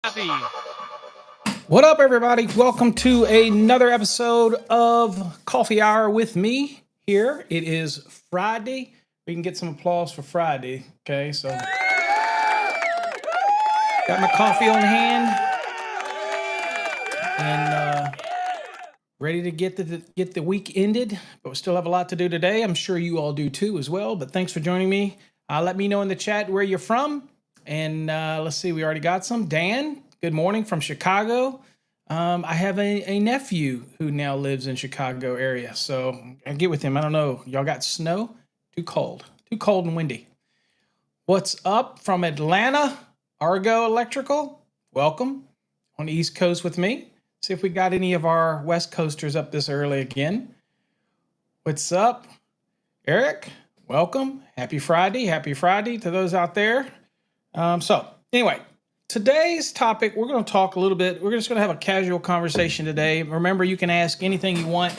coffee. What up, everybody? Welcome to another episode of Coffee Hour with me here. It is Friday. We can get some applause for Friday. Okay, so got my coffee on hand and ready to get the week ended, but we still have a lot to do today. I'm sure you all do too as well, but thanks for joining me. Let me know in the chat where you're from. And let's see, we already got some. Dan, good morning from Chicago. I have a nephew who now lives in Chicago area, so I get with him. I don't know. Y'all got snow? Too cold and windy. What's up from Atlanta? Argo Electrical, welcome on the East Coast with me. See if we got any of our West Coasters up this early again. What's up, Eric? Welcome. Happy Friday to those out there. So anyway, today's topic, we're going to talk a little bit. We're just going to have a casual conversation today. Remember, you can ask anything you want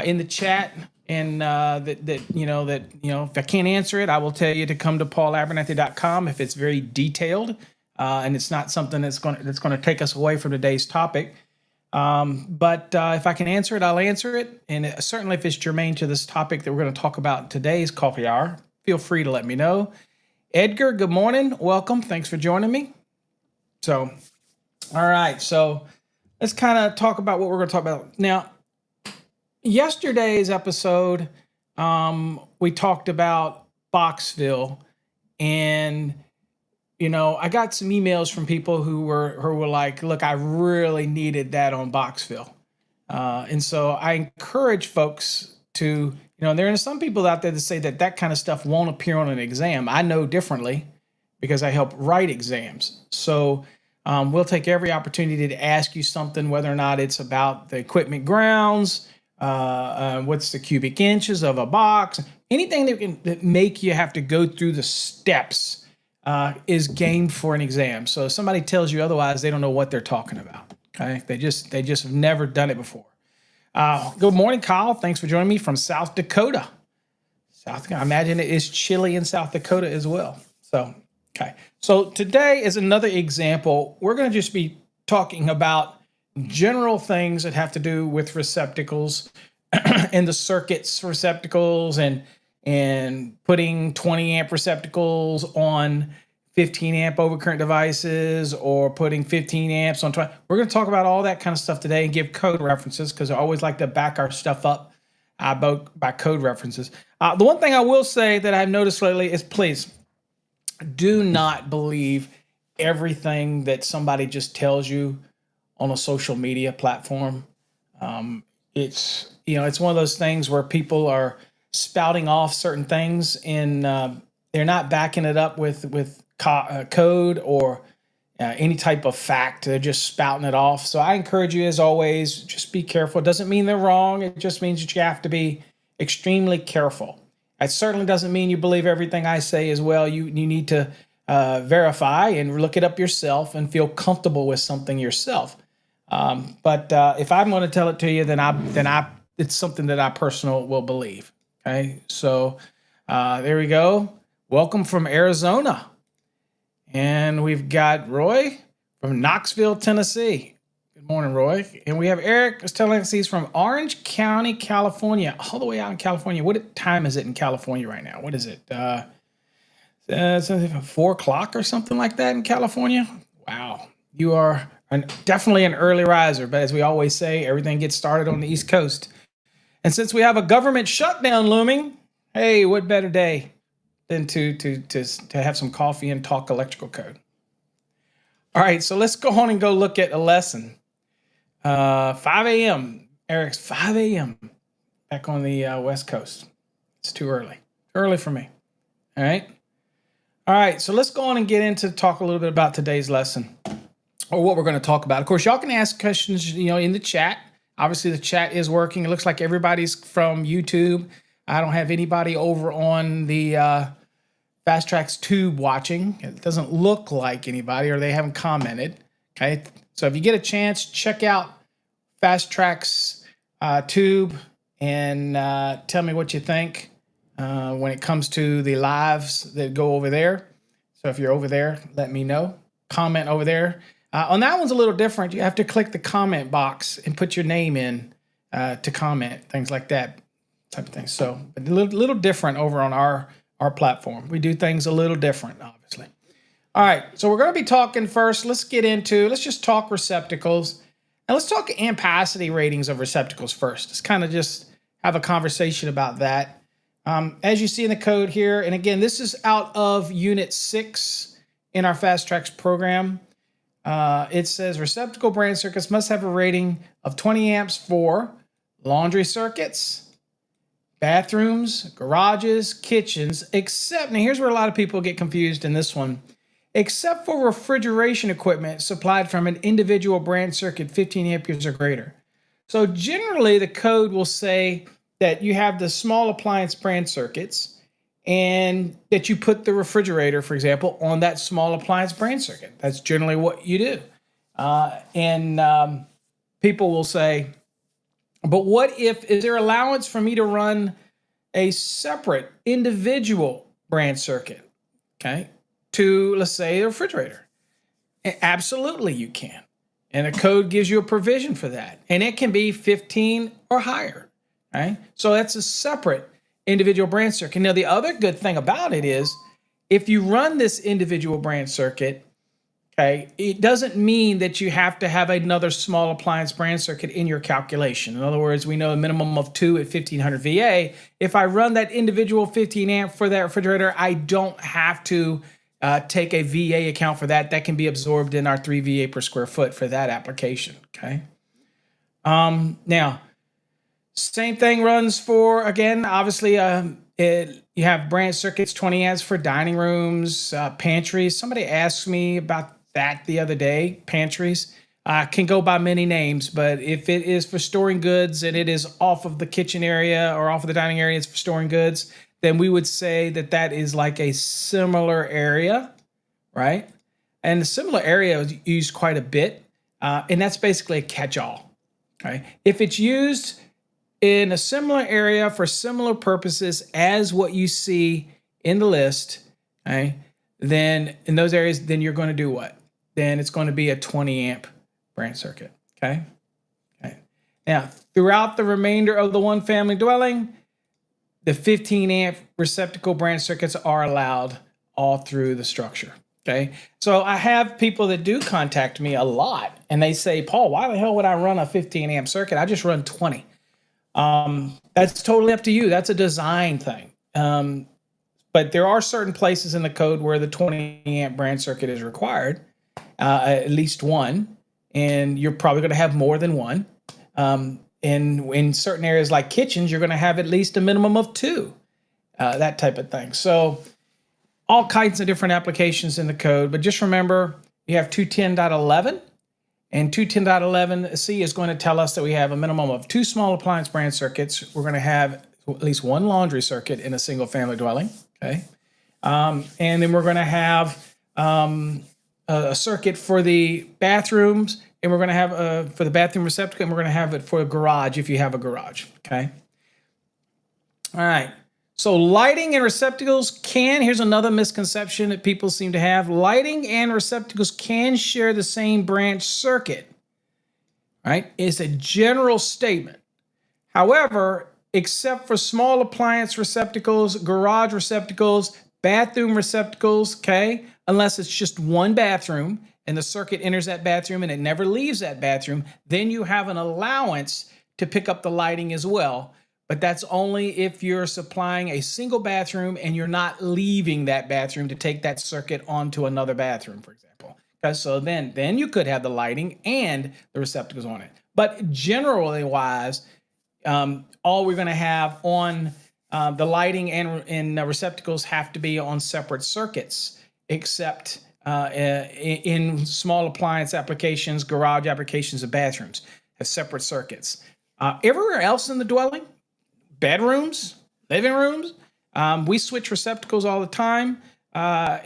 in the chat, and if I can't answer it, I will tell you to come to paulabernathy.com if it's very detailed and it's not something that's going to take us away from today's topic. But if I can answer it, I'll answer it. And certainly if it's germane to this topic that we're going to talk about in today's coffee hour, feel free to let me know. Edgar, good morning. Welcome. Thanks for joining me. So, all right. So let's kind of talk about what we're going to talk about. Now, yesterday's episode, we talked about Boxville, and I got some emails from people who were like, look, I really needed that on Boxville. And so I encourage folks to, there are some people out there that say that kind of stuff won't appear on an exam. I know differently because I help write exams. So we'll take every opportunity to ask you something, whether or not it's about the equipment grounds, what's the cubic inches of a box, anything that make you have to go through the steps is game for an exam. So if somebody tells you otherwise, they don't know what they're talking about. Okay, they just have never done it before. Good morning, Kyle. Thanks for joining me from South Dakota. I imagine it is chilly in South Dakota as well. So, okay. So today is another example. We're going to just be talking about general things that have to do with receptacles and the circuits for receptacles and putting 20 amp receptacles on 15 amp overcurrent devices or putting 15 amps on 20. We're going to talk about all that kind of stuff today and give code references because I always like to back our stuff up by code references. The one thing I will say that I've noticed lately is please do not believe everything that somebody just tells you on a social media platform. It's one of those things where people are spouting off certain things and they're not backing it up with code or any type of fact. They're just spouting it off. So I encourage you, as always, just be careful. It doesn't mean they're wrong. It just means that you have to be extremely careful. It certainly doesn't mean you believe everything I say as well. You need to verify and look it up yourself and feel comfortable with something yourself. But if I'm going to tell it to you, then it's something that I personally will believe. Okay, so there we go. Welcome from Arizona. And we've got Roy from Knoxville, Tennessee. Good morning, Roy. And we have Eric who's telling us he's from Orange County, California, all the way out in California. What time is it in California right now? What is it? It's 4 o'clock or something like that in California. Wow. You are definitely an early riser. But as we always say, everything gets started on the East Coast. And since we have a government shutdown looming, hey, what better day than to have some coffee and talk electrical code. All right, so let's go on and go look at a lesson. 5 a.m. Eric's 5 a.m. back on the West Coast. It's too early. Early for me. All right, so let's go on and get into talk a little bit about today's lesson or what we're going to talk about. Of course, y'all can ask questions, in the chat. Obviously, the chat is working. It looks like everybody's from YouTube. I don't have anybody over on the Fast Tracks Tube watching. It doesn't look like anybody, or they haven't commented. Okay, so if you get a chance, check out Fast Tracks Tube and tell me what you think when it comes to the lives that go over there. So if you're over there, let me know. Comment over there. On that one's a little different. You have to click the comment box and put your name in to comment, things like that type of thing. So a little different over on our platform. We do things a little different, obviously. All right, so we're going to be talking first. Let's just talk receptacles. And let's talk ampacity ratings of receptacles first. Let's kind of just have a conversation about that. As you see in the code here, and again, this is out of Unit 6 in our Fast Tracks program. It says receptacle branch circuits must have a rating of 20 amps for laundry circuits, bathrooms, garages, kitchens, except, now here's where a lot of people get confused in this one, except for refrigeration equipment supplied from an individual branch circuit 15 amperes or greater. So generally the code will say that you have the small appliance branch circuits and that you put the refrigerator, for example, on that small appliance branch circuit. That's generally what you do. People will say, but what if, is there allowance for me to run a separate individual branch circuit, okay, to, let's say, a refrigerator? Absolutely you can. And the code gives you a provision for that. And it can be 15 or higher, right? So that's a separate individual branch circuit. Now, the other good thing about it is if you run this individual branch circuit, okay, it doesn't mean that you have to have another small appliance branch circuit in your calculation. In other words, we know a minimum of 2 at 1500 VA. If I run that individual 15 amp for that refrigerator, I don't have to take a VA account for that. That can be absorbed in our 3 VA per square foot for that application, okay? Now, same thing runs for, again, obviously, you have branch circuits, 20 amps for dining rooms, pantries. Somebody asked me about that the other day, pantries. Can go by many names, but if it is for storing goods and it is off of the kitchen area or off of the dining area, it's for storing goods, then we would say that that is like a similar area, right? And the similar area is used quite a bit, and that's basically a catch-all, okay? If it's used in a similar area for similar purposes as what you see in the list, okay, then in those areas, then you're going to do what? Then it's going to be a 20 amp branch circuit, okay? Okay. Now, throughout the remainder of the one family dwelling, the 15 amp receptacle branch circuits are allowed all through the structure, okay? So I have people that do contact me a lot and they say, Paul, why the hell would I run a 15 amp circuit? I just run 20. That's totally up to you. That's a design thing. But there are certain places in the code where the 20 amp branch circuit is required, at least one, and you're probably going to have more than one. And in certain areas like kitchens, you're going to have at least a minimum of 2, that type of thing. So all kinds of different applications in the code, but just remember you have 210.11. And 210.11c is going to tell us that we have a minimum of 2 small appliance branch circuits. We're going to have at least 1 laundry circuit in a single family dwelling, okay? And then we're going to have a circuit for the bathrooms, and we're going to have for the bathroom receptacle, and we're going to have it for a garage if you have a garage, okay? All right. So lighting and receptacles here's another misconception that people seem to have. Lighting and receptacles can share the same branch circuit, right? It's a general statement. However, except for small appliance receptacles, garage receptacles, bathroom receptacles, okay? Unless it's just one bathroom and the circuit enters that bathroom and it never leaves that bathroom, then you have an allowance to pick up the lighting as well. But that's only if you're supplying a single bathroom and you're not leaving that bathroom to take that circuit onto another bathroom, for example. Okay, so then you could have the lighting and the receptacles on it. But generally wise, all we're going to have on the lighting and receptacles have to be on separate circuits, except in small appliance applications, garage applications, and bathrooms have separate circuits. Everywhere else in the dwelling, bedrooms, living rooms, we switch receptacles all the time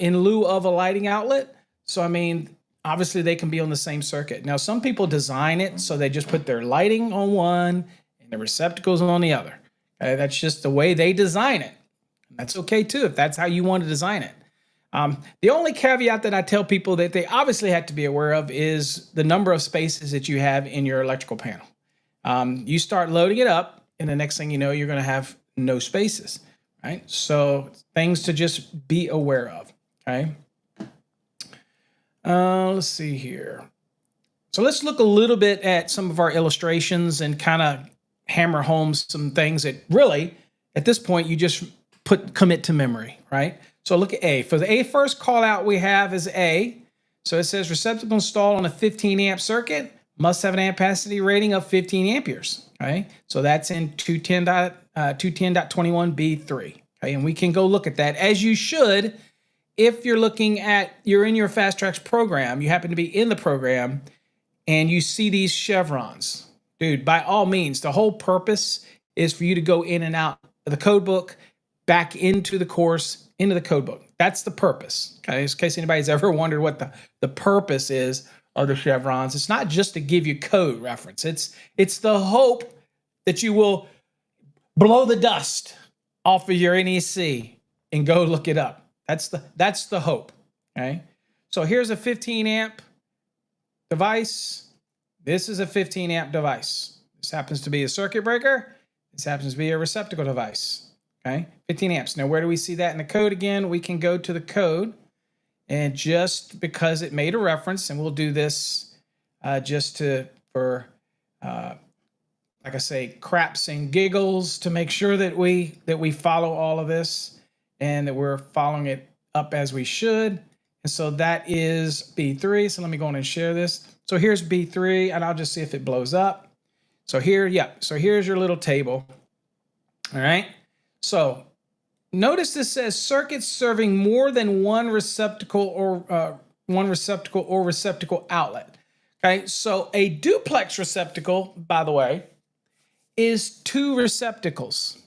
in lieu of a lighting outlet. So, I mean, obviously they can be on the same circuit. Now, some people design it so they just put their lighting on one and the receptacles on the other. That's just the way they design it. That's okay too, if that's how you want to design it. The only caveat that I tell people that they obviously have to be aware of is the number of spaces that you have in your electrical panel. You start loading it up, and the next thing you know, you're going to have no spaces, right? So things to just be aware of, okay? Let's see here. So let's look a little bit at some of our illustrations and kind of hammer home some things that really, at this point, you just commit to memory, right? So look at A. For the A, first call out we have is A. So it says receptacle installed on a 15 amp circuit must have an ampacity rating of 15 amperes. Okay, so that's in 210.21B3. Okay, and we can go look at that, as you should if you're looking at, you're in your Fast Tracks program, you happen to be in the program, and you see these chevrons. Dude, by all means, the whole purpose is for you to go in and out of the code book, back into the course, into the code book. That's the purpose. Okay, in case anybody's ever wondered what the purpose is of the chevrons. It's not just to give you code reference. It's the hope that you will blow the dust off of your NEC and go look it up. That's the hope. Okay. So here's a 15 amp device. This is a 15 amp device. This happens to be a circuit breaker. This happens to be a receptacle device. Okay. 15 amps. Now, where do we see that in the code again? We can go to the code. And just because it made a reference, and we'll do this just for like I say, craps and giggles, to make sure that we follow all of this and that we're following it up as we should. And so that is B3. So let me go on and share this. So here's B3, and I'll just see if it blows up. So here, yeah. So here's your little table. All right. So notice this says circuits serving more than one receptacle or receptacle outlet. Okay, so a duplex receptacle, by the way, is two receptacles,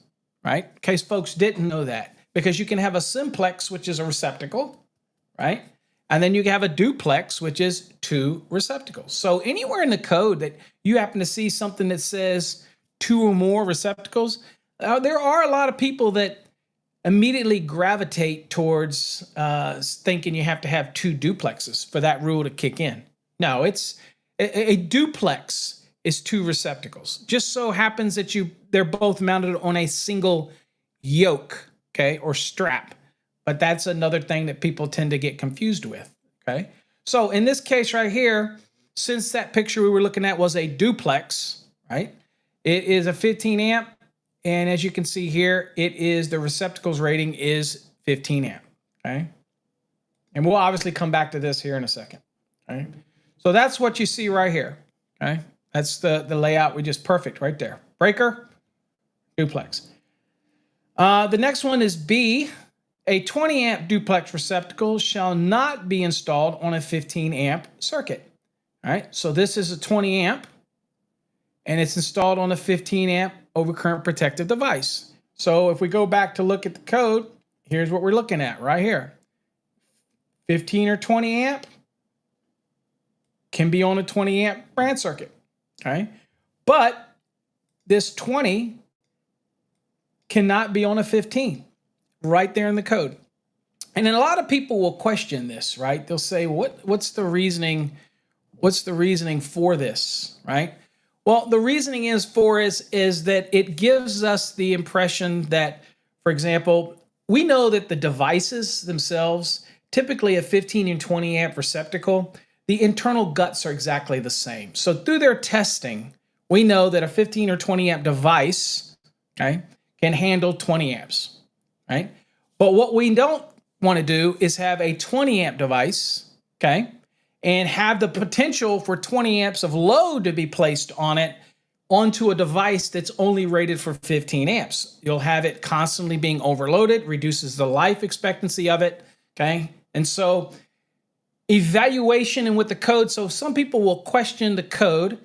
right? In case folks didn't know that, because you can have a simplex, which is a receptacle, right? And then you can have a duplex, which is two receptacles. So anywhere in the code that you happen to see something that says two or more receptacles, there are a lot of people that immediately gravitate towards thinking you have to have two duplexes for that rule to kick in. No, it's a duplex is two receptacles. Just so happens that they're both mounted on a single yoke, okay, or strap. But that's another thing that people tend to get confused with, okay? So in this case right here, since that picture we were looking at was a duplex, right? It is a 15 amp. And as you can see here, the receptacles rating is 15 amp, okay? And we'll obviously come back to this here in a second, okay? So that's what you see right here, okay? That's the layout. Perfect right there. Breaker, duplex. The next one is B. A 20 amp duplex receptacle shall not be installed on a 15 amp circuit, all right? So this is a 20 amp, and it's installed on a 15 amp overcurrent protective device. So if we go back to look at the code, here's what we're looking at right here. 15 or 20 amp can be on a 20 amp branch circuit, okay? But this 20 cannot be on a 15, right there in the code. And then a lot of people will question this, right? They'll say, what's the reasoning? What's the reasoning for this, right? Well, the reasoning is that it gives us the impression that, for example, we know that the devices themselves, typically a 15 and 20 amp receptacle, the internal guts are exactly the same. So through their testing, we know that a 15 or 20 amp device, okay, can handle 20 amps, right? But what we don't want to do is have a 20 amp device, okay, and have the potential for 20 amps of load to be placed on it onto a device that's only rated for 15 amps. You'll have it constantly being overloaded, reduces the life expectancy of it, okay? And so evaluation and with the code, so some people will question the code,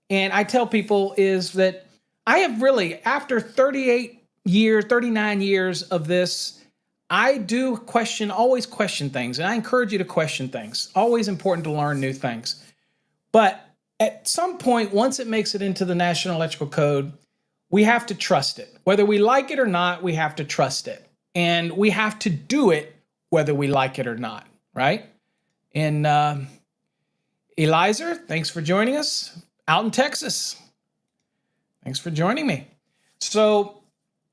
and I tell people is that I have really, after 39 years of this, I do always question things, and I encourage you to question things. Always important to learn new things. But at some point, once it makes it into the National Electrical Code, we have to trust it. Whether we like it or not, we have to trust it. And we have to do it whether we like it or not, right? And Eliza, thanks for joining us out in Texas. Thanks for joining me. So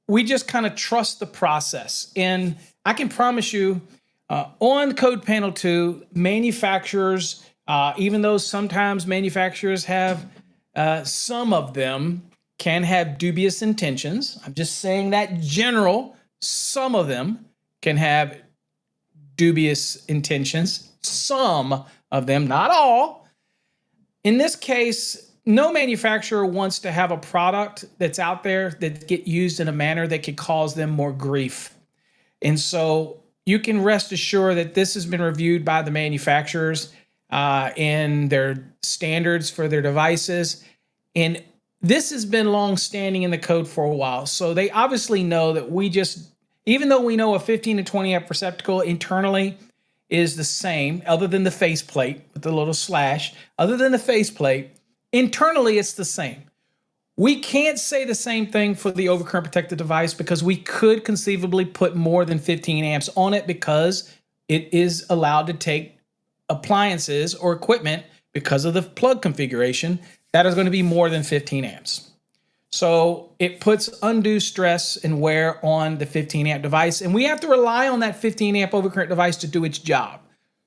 we just kind of trust the process. And I can promise you on Code Panel 2, manufacturers, even though sometimes manufacturers have, some of them can have dubious intentions. I'm just saying that general, some of them can have dubious intentions. Some of them, not all. In this case, no manufacturer wants to have a product that's out there that get used in a manner that could cause them more grief. And so you can rest assured that this has been reviewed by the manufacturers and their standards for their devices. And this has been long standing in the code for a while. So they obviously know that we just, even though we know a 15 to 20 amp receptacle internally is the same, other than the faceplate with the little slash, other than the faceplate, internally it's the same. We can't say the same thing for the overcurrent protected device because we could conceivably put more than 15 amps on it because it is allowed to take appliances or equipment because of the plug configuration that is going to be more than 15 amps. So it puts undue stress and wear on the 15 amp device, and we have to rely on that 15 amp overcurrent device to do its job.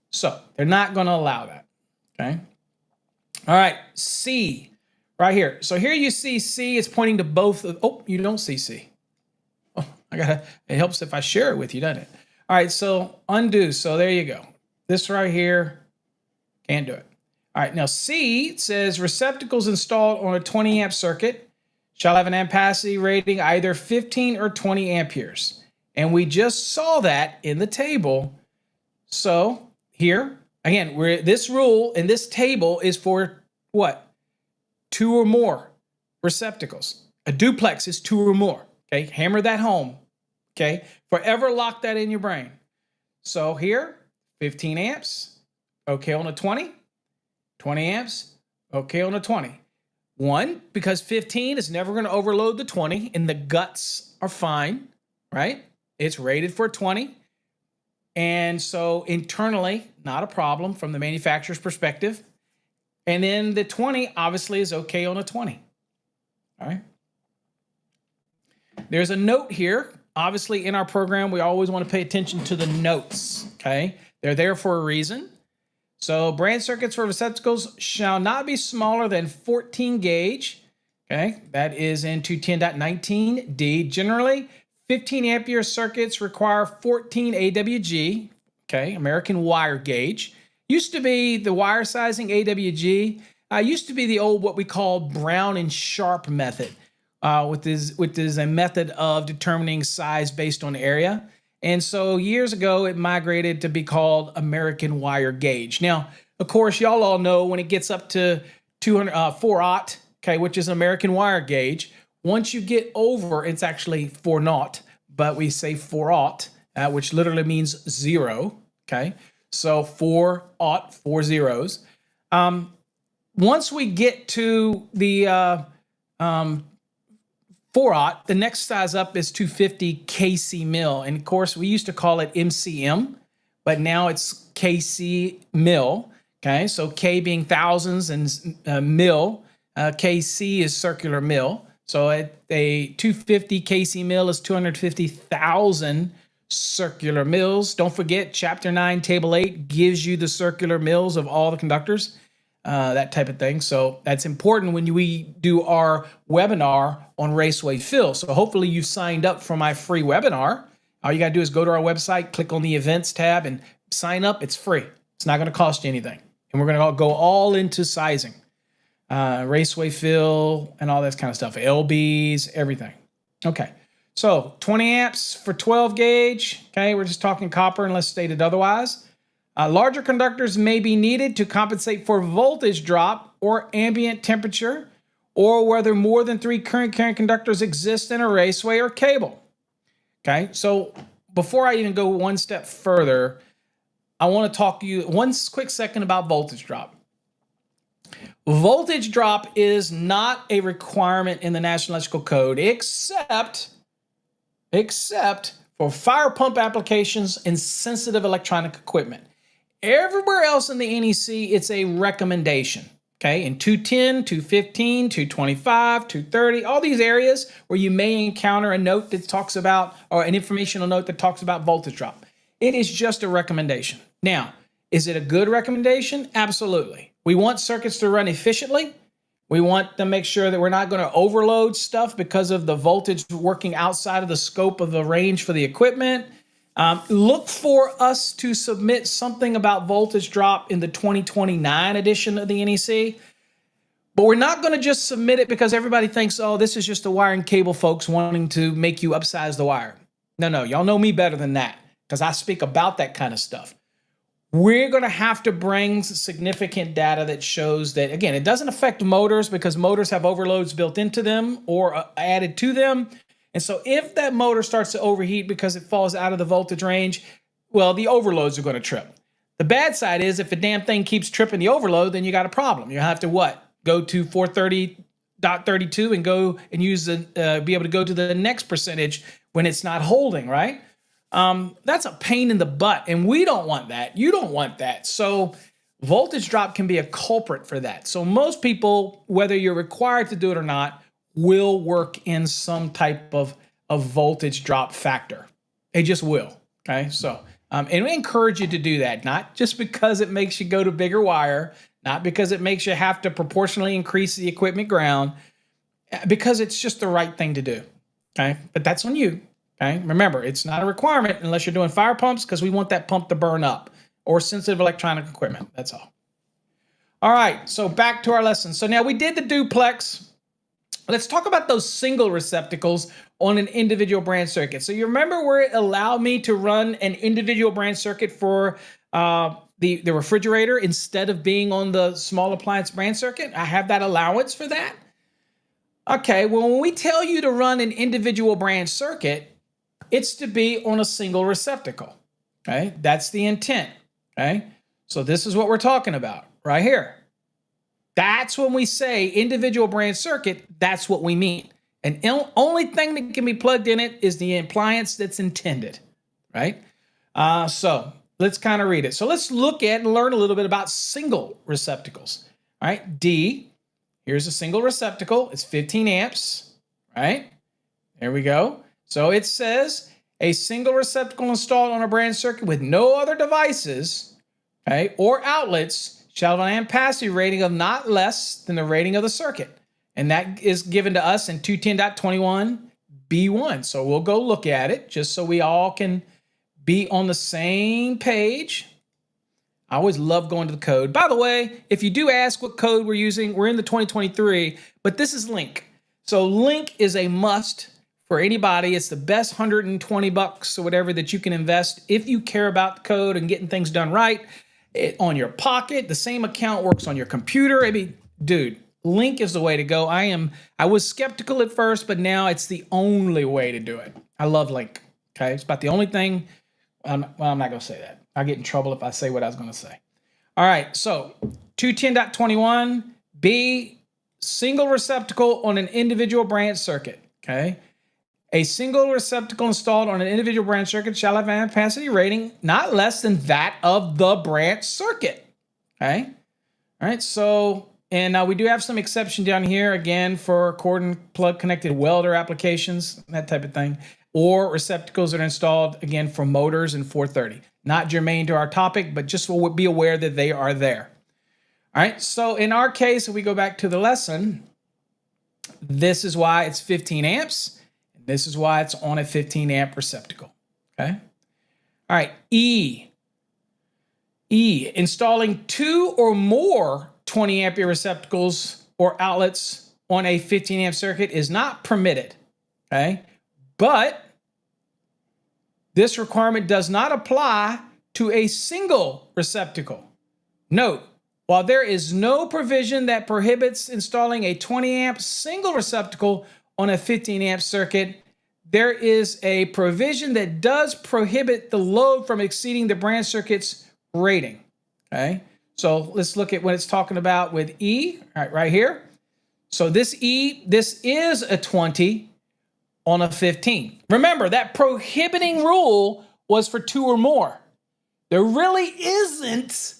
So they're not going to allow that, okay? All right, C, right here. So here you see C, it's pointing to both of, oh, you don't see C. Oh, it helps if I share it with you, doesn't it? All right, so undo, so there you go. This right here, can't do it. All right, now C says receptacles installed on a 20 amp circuit shall have an ampacity rating either 15 or 20 amperes. And we just saw that in the table. So here, again, this rule in this table is for what? 2 or more receptacles. A duplex is 2 or more. Okay, hammer that home. Okay, forever lock that in your brain. So here, 15 amps, okay on a 20. 20 amps, okay on a 20. One, because 15 is never going to overload the 20 and the guts are fine, right? It's rated for 20. And so internally, not a problem from the manufacturer's perspective. And then the 20 obviously is okay on a 20. All right. There's a note here. Obviously in our program, we always want to pay attention to the notes, okay? They're there for a reason. So branch circuits for receptacles shall not be smaller than 14 gauge. Okay, that is in 210.19D. Generally, 15 ampere circuits require 14 AWG. Okay, American wire gauge. Used to be the wire sizing AWG. Used to be the old what we call Brown and Sharp method, which is a method of determining size based on area. And so years ago, it migrated to be called American wire gauge. Now, of course, y'all all know when it gets up to 4/0, okay, which is American wire gauge. Once you get over, it's actually 4/0, but we say 4/0, which literally means 0, okay? So 4/0, 4 zeros. Once we get to the 4/0, the next size up is 250 kc mil. And of course, we used to call it MCM, but now it's kc mil. Okay, so K being thousands and mil, kc is circular mil. So a 250 kc mil is 250,000 circular mils. Don't forget, Chapter 9, Table 8 gives you the circular mils of all the conductors. That type of thing. So that's important when we do our webinar on raceway fill. So hopefully you've signed up for my free webinar. All you got to do is go to our website, click on the events tab and sign up. It's free. It's not going to cost you anything. And we're going to go all into sizing, raceway fill and all that kind of stuff. LBs, everything. Okay. So 20 amps for 12 gauge. Okay. We're just talking copper unless stated otherwise. Larger conductors may be needed to compensate for voltage drop or ambient temperature, or whether more than 3 current carrying conductors exist in a raceway or cable. Okay, so before I even go one step further, I want to talk to you one quick second about voltage drop. Voltage drop is not a requirement in the National Electrical Code, except for fire pump applications and sensitive electronic equipment. Everywhere else in the NEC, it's a recommendation. Okay, in 210, 215, 225, 230, all these areas where you may encounter a note that talks about, or an informational note that talks about voltage drop. It is just a recommendation. Now, is it a good recommendation? Absolutely. We want circuits to run efficiently. We want to make sure that we're not going to overload stuff because of the voltage working outside of the scope of the range for the equipment. Look for us to submit something about voltage drop in the 2029 edition of the NEC. But we're not going to just submit it because everybody thinks, oh, this is just the wire and cable folks wanting to make you upsize the wire. No, y'all know me better than that because I speak about that kind of stuff. We're going to have to bring significant data that shows that, again, it doesn't affect motors because motors have overloads built into them or added to them. And so if that motor starts to overheat because it falls out of the voltage range, well, the overloads are going to trip. The bad side is if the damn thing keeps tripping the overload, then you got a problem. You have to what? Go to 430.32 and go and use the be able to go to the next percentage when it's not holding, right? That's a pain in the butt, and we don't want that. You don't want that. So voltage drop can be a culprit for that. So most people, whether you're required to do it or not, will work in some type of voltage drop factor. They just will, okay? So, and we encourage you to do that, not just because it makes you go to bigger wire, not because it makes you have to proportionally increase the equipment ground, because it's just the right thing to do, okay? But that's on you, okay? Remember, it's not a requirement unless you're doing fire pumps because we want that pump to burn up or sensitive electronic equipment, that's all. All right, so back to our lesson. So now we did the duplex. Let's talk about those single receptacles on an individual branch circuit. So you remember where it allowed me to run an individual branch circuit for the refrigerator instead of being on the small appliance branch circuit? I have that allowance for that. Okay, well, when we tell you to run an individual branch circuit, it's to be on a single receptacle. Okay, that's the intent. Okay, so this is what we're talking about right here. That's when we say individual branch circuit, that's what we mean. And only thing that can be plugged in it is the appliance that's intended, right? So let's kind of read it. So let's look at and learn a little bit about single receptacles. All right, D, here's a single receptacle. It's 15 amps, right? There we go. So it says a single receptacle installed on a branch circuit with no other devices, okay, or outlets shall have an ampacity rating of not less than the rating of the circuit. And that is given to us in 210.21b1. So we'll go look at it just so we all can be on the same page. I always love going to the code. By the way, if you do ask what code we're using, we're in the 2023, but this is Link. So Link is a must for anybody. It's the best $120 or whatever that you can invest if you care about the code and getting things done right. On your pocket, the same account works on your computer. I mean, dude, Link is the way to go. I was skeptical at first, but now it's the only way to do it. I love Link. Okay, it's about the only thing. I'm not going to say that. I'll get in trouble if I say what I was going to say. All right, so 210.21b, single receptacle on an individual branch circuit. Okay. A single receptacle installed on an individual branch circuit shall have an ampacity rating not less than that of the branch circuit. Okay. All right. So, and we do have some exception down here again for cord and plug connected welder applications, that type of thing, or receptacles that are installed again for motors and 430. Not germane to our topic, but just we'll be aware that they are there. All right. So in our case, if we go back to the lesson, this is why it's 15 amps. This is why it's on a 15 amp receptacle, okay? All right, E, installing 2 or more 20 ampere receptacles or outlets on a 15 amp circuit is not permitted, okay? But this requirement does not apply to a single receptacle. Note, while there is no provision that prohibits installing a 20 amp single receptacle on a 15 amp circuit, there is a provision that does prohibit the load from exceeding the branch circuit's rating. Okay, so let's look at what it's talking about with E, right here. So this E, this is a 20 on a 15. Remember, that prohibiting rule was for 2 or more. There really isn't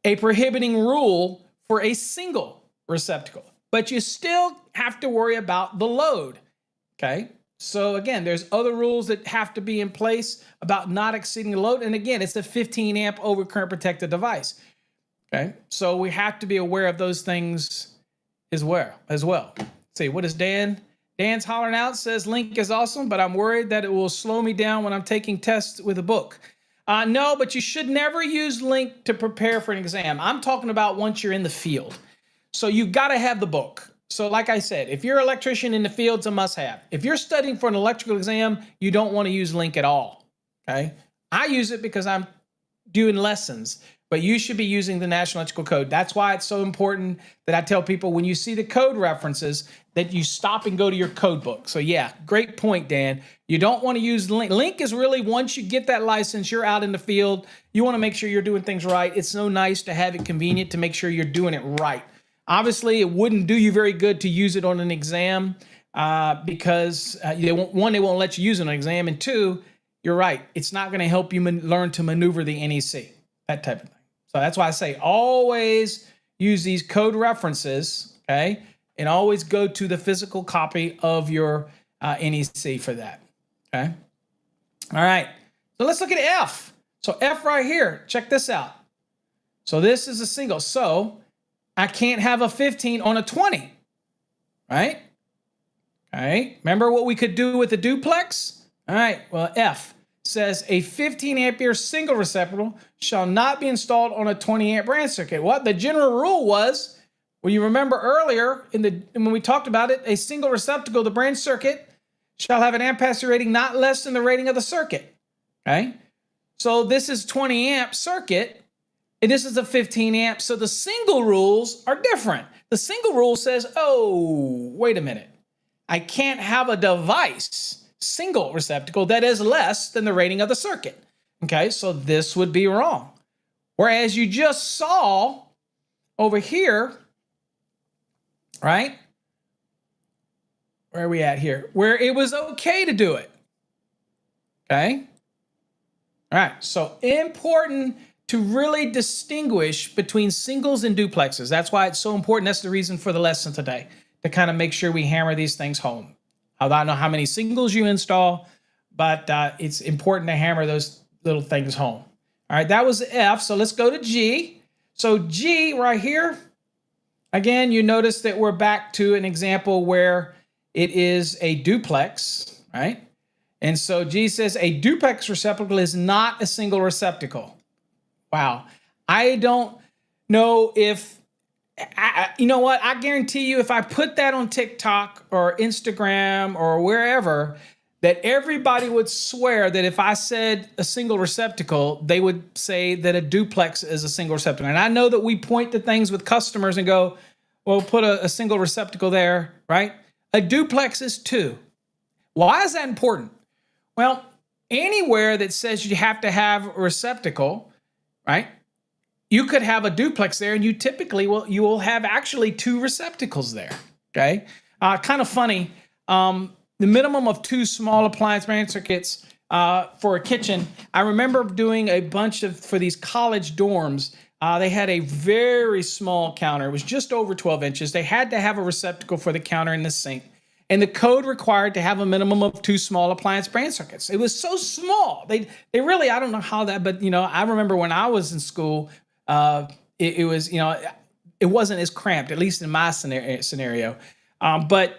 a prohibiting rule for a single receptacle, but you still have to worry about the load, okay? So again, there's other rules that have to be in place about not exceeding the load. And again, it's a 15 amp overcurrent protected device, okay? So we have to be aware of those things as well. Let's see, what is Dan? Dan's hollering out, says link is awesome, but I'm worried that it will slow me down when I'm taking tests with a book. No, but you should never use link to prepare for an exam. I'm talking about once you're in the field. So you got to have the book. So like I said, if you're an electrician in the field, it's a must-have. If you're studying for an electrical exam, you don't want to use link at all, okay? I use it because I'm doing lessons, but you should be using the National Electrical Code. That's why it's so important that I tell people when you see the code references that you stop and go to your code book. So yeah, great point, Dan. You don't want to use link. Link is really once you get that license, you're out in the field, you want to make sure you're doing things right. It's so nice to have it convenient to make sure you're doing it right. Obviously, it wouldn't do you very good to use it on an exam because they won't let you use it on an exam, and 2, you're right, it's not going to help you learn to maneuver the NEC, that type of thing. So that's why I say always use these code references, okay, and always go to the physical copy of your NEC for that, okay? All right, so let's look at F. So F right here, check this out. So this is a single, so I can't have a 15 on a 20, right? All right, remember what we could do with the duplex? All right, well, F says a 15 ampere single receptacle shall not be installed on a 20 amp branch circuit. What the general rule was, well, you remember earlier when we talked about it, a single receptacle, the branch circuit, shall have an ampacity rating not less than the rating of the circuit, okay? So this is 20 amp circuit, and this is a 15 amp, so the single rules are different. The single rule says, oh, wait a minute. I can't have a device, single receptacle, that is less than the rating of the circuit. Okay, so this would be wrong. Whereas you just saw over here, right? Where are we at here? Where it was okay to do it. Okay? All right, so important to really distinguish between singles and duplexes. That's why it's so important. That's the reason for the lesson today, to kind of make sure we hammer these things home. I don't know how many singles you install, but it's important to hammer those little things home. All right, that was F, so let's go to G. So G right here, again, you notice that we're back to an example where it is a duplex, right? And so G says a duplex receptacle is not a single receptacle. Wow. I don't know if, you know what? I guarantee you if I put that on TikTok or Instagram or wherever, that everybody would swear that if I said a single receptacle, they would say that a duplex is a single receptacle. And I know that we point to things with customers and go, well, put a single receptacle there, right? A duplex is 2. Why is that important? Well, anywhere that says you have to have a receptacle, right? You could have a duplex there, and you typically will have actually 2 receptacles there. Okay, kind of funny. The minimum of 2 small appliance branch circuits for a kitchen. I remember doing a bunch for these college dorms. They had a very small counter. It was just over 12 inches. They had to have a receptacle for the counter and the sink. And the code required to have a minimum of 2 small appliance branch circuits. It was so small. They really, I don't know how that, but I remember when I was in school, it was, it wasn't as cramped, at least in my scenario. But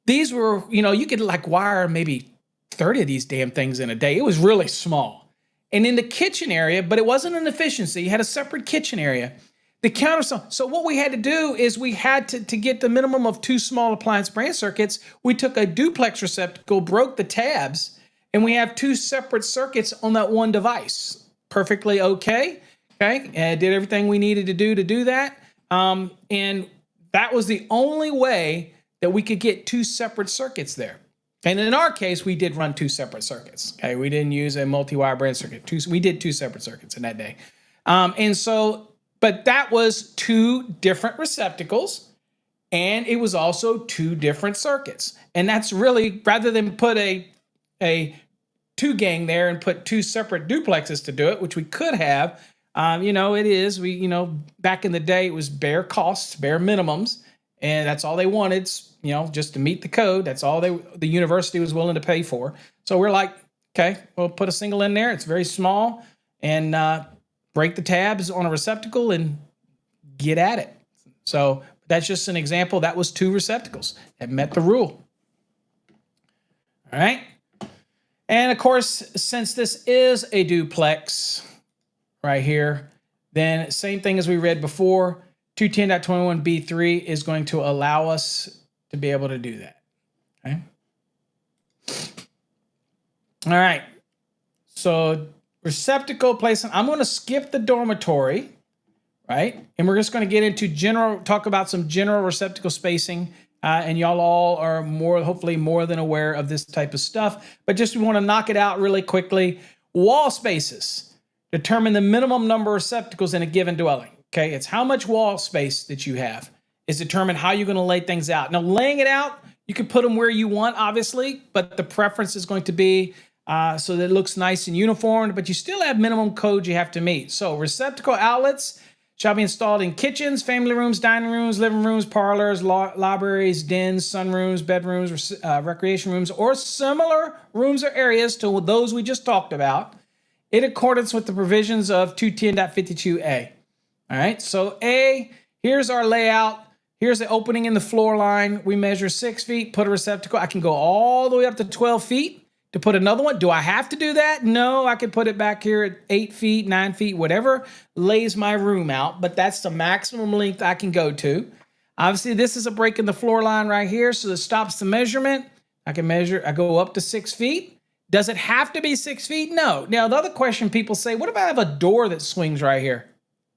these were, you could like wire maybe 30 of these damn things in a day. It was really small. And in the kitchen area, but it wasn't an efficiency. You had a separate kitchen area. The counter, so what we had to do is we had to get the minimum of 2 small appliance branch circuits. We took a duplex receptacle, broke the tabs, and we have 2 separate circuits on that one device. Perfectly okay. Okay, and did everything we needed to do that. And that was the only way that we could get 2 separate circuits there. And in our case, we did run 2 separate circuits. Okay, we didn't use a multi-wire branch circuit. We did 2 separate circuits in that day. But that was 2 different receptacles. And it was also 2 different circuits. And that's really, rather than put a 2 gang there and put 2 separate duplexes to do it, which we could have, it is, back in the day, it was bare costs, bare minimums. And that's all they wanted, just to meet the code. That's all the university was willing to pay for. So we're like, okay, we'll put a single in there. It's very small, and break the tabs on a receptacle and get at it. So that's just an example. That was 2 receptacles that met the rule. All right. And of course, since this is a duplex right here, then same thing as we read before, 210.21b3 is going to allow us to be able to do that. Okay. All right. So receptacle placement, I'm going to skip the dormitory, right? And we're just going to get into talk about some general receptacle spacing. And y'all all are hopefully more than aware of this type of stuff, but just we want to knock it out really quickly. Wall spaces determine the minimum number of receptacles in a given dwelling. Okay, it's how much wall space that you have is determined how you're going to lay things out. Now, laying it out, you can put them where you want, obviously, but the preference is going to be so that it looks nice and uniform, but you still have minimum code you have to meet. So receptacle outlets shall be installed in kitchens, family rooms, dining rooms, living rooms, parlors, libraries, dens, sunrooms, bedrooms, recreation rooms, or similar rooms or areas to those we just talked about in accordance with the provisions of 210.52a. All right, so A, here's our layout. Here's the opening in the floor line. We measure 6 feet, put a receptacle. I can go all the way up to 12 feet to put another one. Do I have to do that? No, I can put it back here at 8 feet, 9 feet, whatever lays my room out, but that's the maximum length I can go to. Obviously, this is a break in the floor line right here, so it stops the measurement. I can measure, I go up to 6 feet. Does it have to be 6 feet? No. Now, the other question people say, what if I have a door that swings right here?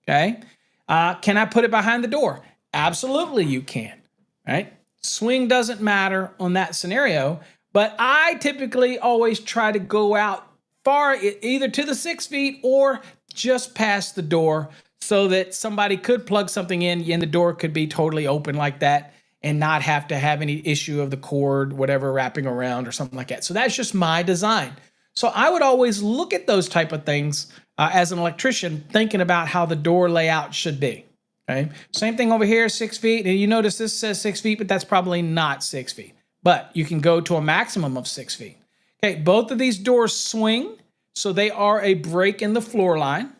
Okay. Can I put it behind the door? Absolutely, you can. Right? Swing doesn't matter on that scenario, but I typically always try to go out far, either to the 6 feet or just past the door, so that somebody could plug something in and the door could be totally open like that and not have to have any issue of the cord, whatever, wrapping around or something like that. So that's just my design. So I would always look at those type of things as an electrician, thinking about how the door layout should be. Okay. Same thing over here, 6 feet. And you notice this says 6 feet, but that's probably not 6 feet. But you can go to a maximum of 6 feet. Okay. Both of these doors swing, so they are a break in the floor line.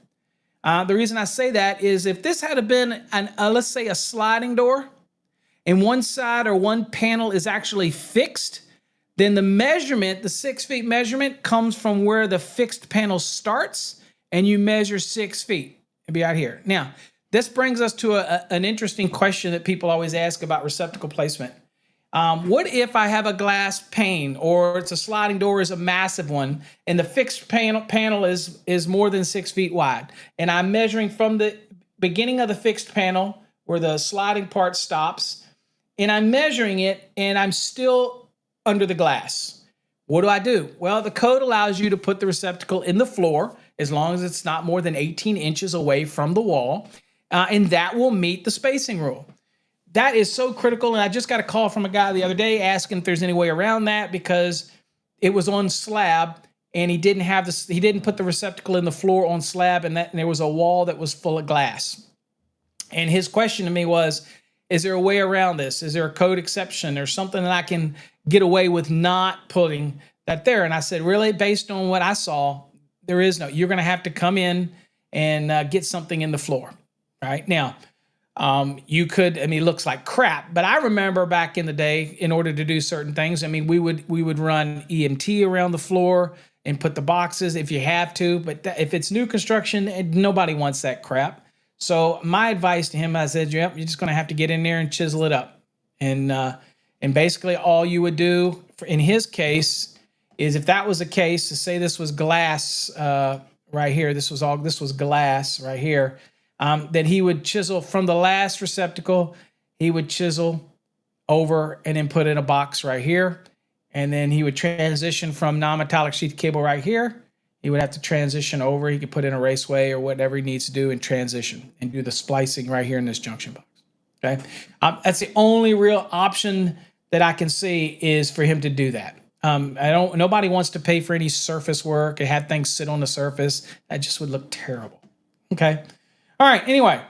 The reason I say that is if this had been let's say a sliding door, and one side or one panel is actually fixed, then the measurement, the 6 feet measurement, comes from where the fixed panel starts, and you measure 6 feet. It'll be out here. Now, this brings us to an interesting question that people always ask about receptacle placement. What if I have a glass pane, or it's a sliding door is a massive one, and the fixed panel is more than 6 feet wide, and I'm measuring from the beginning of the fixed panel where the sliding part stops, and I'm measuring it, and I'm still under the glass. What do I do? Well, the code allows you to put the receptacle in the floor as long as it's not more than 18 inches away from the wall, and that will meet the spacing rule. That is so critical, and I just got a call from a guy the other day asking if there's any way around that, because it was on slab, and he didn't put the receptacle in the floor on slab, and there was a wall that was full of glass. And his question to me was, is there a way around this? Is there a code exception or something that I can get away with not putting that there? And I said, really, based on what I saw, there is no. You're going to have to come in and get something in the floor. Right now, you could. I mean, it looks like crap, but I remember back in the day, in order to do certain things, I mean, we would run EMT around the floor and put the boxes if you have to. But if it's new construction, nobody wants that crap. So my advice to him, I said, yep, you're just going to have to get in there and chisel it up. And basically all you would do in his case is, if that was the case, to say this was glass right here, this was glass right here, then he would chisel from the last receptacle, he would chisel over and then put in a box right here. And then he would transition from non-metallic sheath cable right here. He would have to transition over. He could put in a raceway or whatever he needs to do and transition and do the splicing right here in this junction box. Okay. That's the only real option that I can see is for him to do that. Nobody wants to pay for any surface work and have things sit on the surface. That just would look terrible. Okay. All right. Anyway,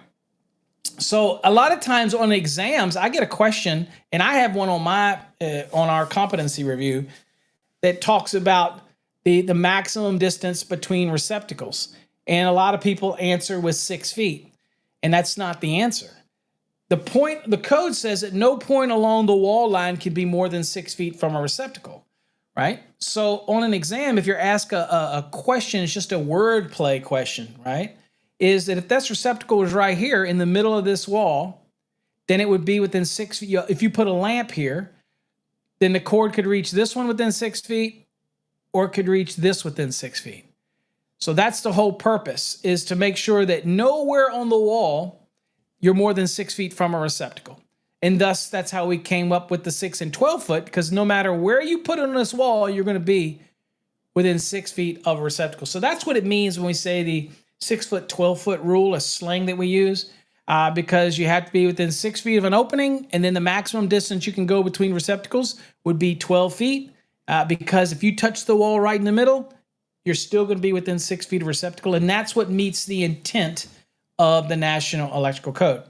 so a lot of times on exams, I get a question, and I have one on on our competency review that talks about the maximum distance between receptacles. And a lot of people answer with 6 feet, and that's not the answer. The code says at no point along the wall line can be more than 6 feet from a receptacle, right? So on an exam, if you're asked a question, it's just a wordplay question, right? Is that if this receptacle is right here in the middle of this wall, then it would be within 6 feet. If you put a lamp here, then the cord could reach this one within 6 feet, or it could reach this within 6 feet. So that's the whole purpose, is to make sure that nowhere on the wall you're more than 6 feet from a receptacle. And thus, that's how we came up with the 6 and 12 foot, because no matter where you put it on this wall, you're going to be within 6 feet of a receptacle. So that's what it means when we say the 6 foot, 12 foot rule, a slang that we use, because you have to be within 6 feet of an opening, and then the maximum distance you can go between receptacles would be 12 feet, because if you touch the wall right in the middle, you're still going to be within 6 feet of receptacle, and that's what meets the intent of the National Electrical Code.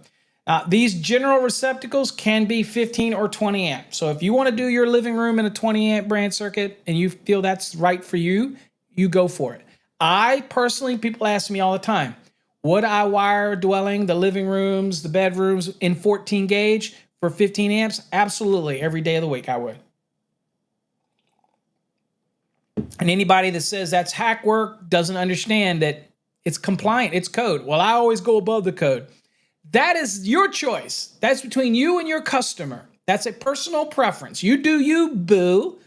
These general receptacles can be 15 or 20 amp. So if you want to do your living room in a 20 amp branch circuit and you feel that's right for you, you go for it. I personally, people ask me all the time, would I wire a dwelling, the living rooms, the bedrooms in 14 gauge for 15 amps? Absolutely. Every day of the week I would. And anybody that says that's hack work doesn't understand that it's compliant, it's code. Well, I always go above the code. That is your choice. That's between you and your customer. That's a personal preference. You do you, boo,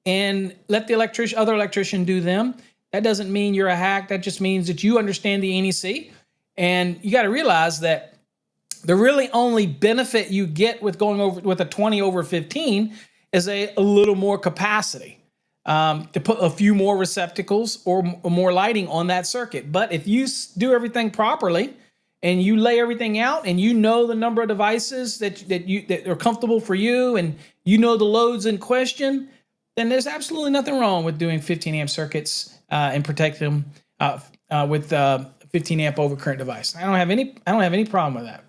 and let the other electrician do them. That doesn't mean you're a hack. That just means that you understand the NEC. And you got to realize that the really only benefit you get with going over with a 20 over 15 is a little more capacity. To put a few more receptacles or more lighting on that circuit. But if you do everything properly and you lay everything out and you know the number of devices that are comfortable for you and you know the loads in question, then there's absolutely nothing wrong with doing 15 amp circuits and protect them with 15 amp overcurrent device. I don't have any problem with that.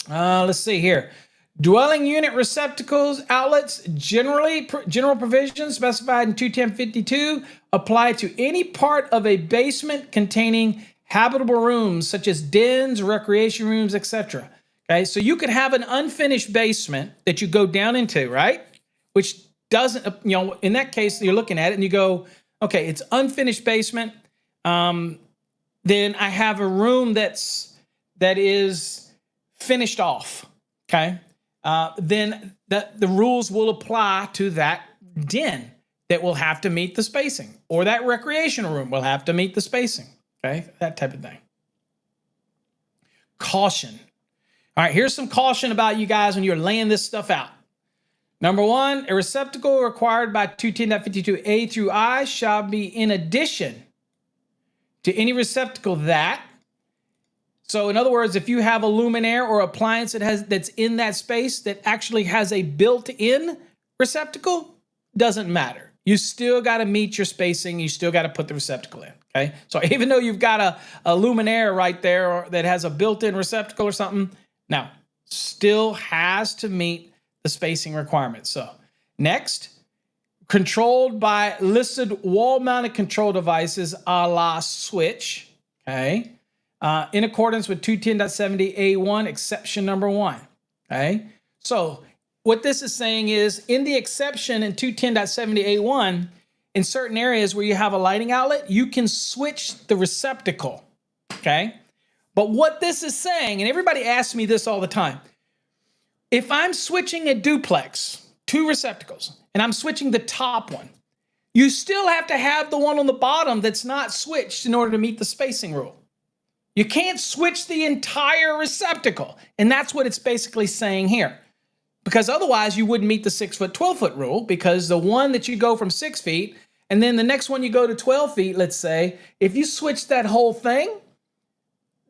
Let's see here. Dwelling unit receptacles outlets, general provisions specified in 21052 apply to any part of a basement containing habitable rooms such as dens, recreation rooms, etc. Okay, so you could have an unfinished basement that you go down into, right? Which doesn't, in that case, you're looking at it and you go, okay, it's unfinished basement. Then I have a room that is finished off. Okay. Then the rules will apply to that den that will have to meet the spacing, or that recreation room will have to meet the spacing, okay? That type of thing. Caution. All right, here's some caution about you guys when you're laying this stuff out. Number one, a receptacle required by 210.52A through I shall be in addition to any receptacle that. So in other words, if you have a luminaire or appliance that's in that space that actually has a built-in receptacle, doesn't matter. You still got to meet your spacing. You still got to put the receptacle in, okay? So even though you've got a luminaire right there that has a built-in receptacle or something, now still has to meet the spacing requirements. So next, controlled by listed wall-mounted control devices a la switch, okay? In accordance with 210.70A1, exception number 1. Okay, so what this is saying is in the exception in 210.70A1, in certain areas where you have a lighting outlet, you can switch the receptacle. Okay, but what this is saying, and everybody asks me this all the time, if I'm switching a duplex, 2 receptacles, and I'm switching the top one, you still have to have the one on the bottom that's not switched in order to meet the spacing rule. You can't switch the entire receptacle. And that's what it's basically saying here. Because otherwise you wouldn't meet the 6 foot, 12 foot rule, because the one that you go from 6 feet and then the next one you go to 12 feet, let's say, if you switch that whole thing,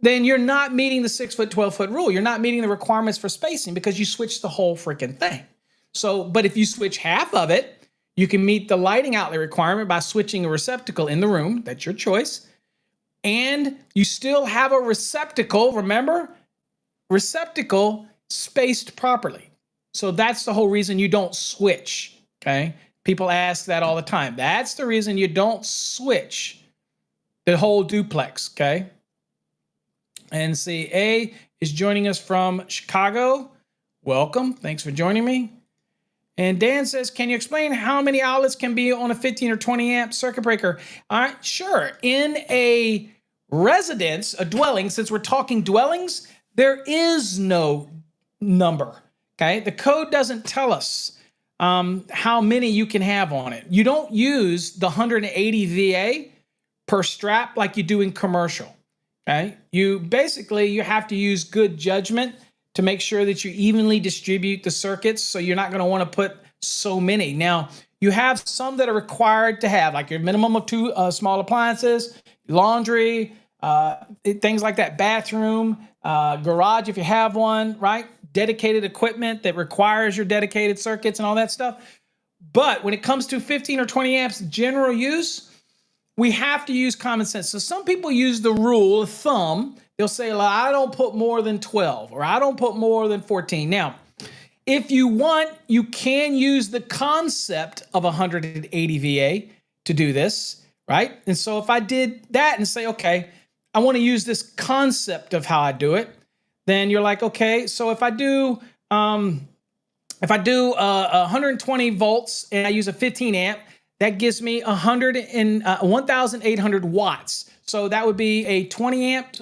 then you're not meeting the 6 foot, 12 foot rule. You're not meeting the requirements for spacing because you switched the whole freaking thing. So, but if you switch half of it, you can meet the lighting outlet requirement by switching a receptacle in the room. That's your choice. And you still have a receptacle, remember? Receptacle spaced properly. So that's the whole reason you don't switch, okay? People ask that all the time. That's the reason you don't switch the whole duplex, okay? And see, A is joining us from Chicago. Welcome. Thanks for joining me. And Dan says, can you explain how many outlets can be on a 15 or 20 amp circuit breaker? All right, sure. In a residence, a dwelling, since we're talking dwellings, there is no number, okay? The code doesn't tell us how many you can have on it. You don't use the 180 VA per strap like you do in commercial, okay? You have to use good judgment to make sure that you evenly distribute the circuits, so you're not going to want to put so many. Now, you have some that are required to have, like your minimum of 2 small appliances, laundry, things like that, bathroom, garage if you have one, right? Dedicated equipment that requires your dedicated circuits and all that stuff. But when it comes to 15 or 20 amps general use, we have to use common sense. So some people use the rule of thumb. They'll say, well, I don't put more than 12 or I don't put more than 14. Now, if you want, you can use the concept of 180 VA to do this, right? And so if I did that and say, okay, I want to use this concept of how I do it, then you're like, okay, so if I do 120 volts and I use a 15 amp, that gives me 1,800 watts. So that would be a 20 amp,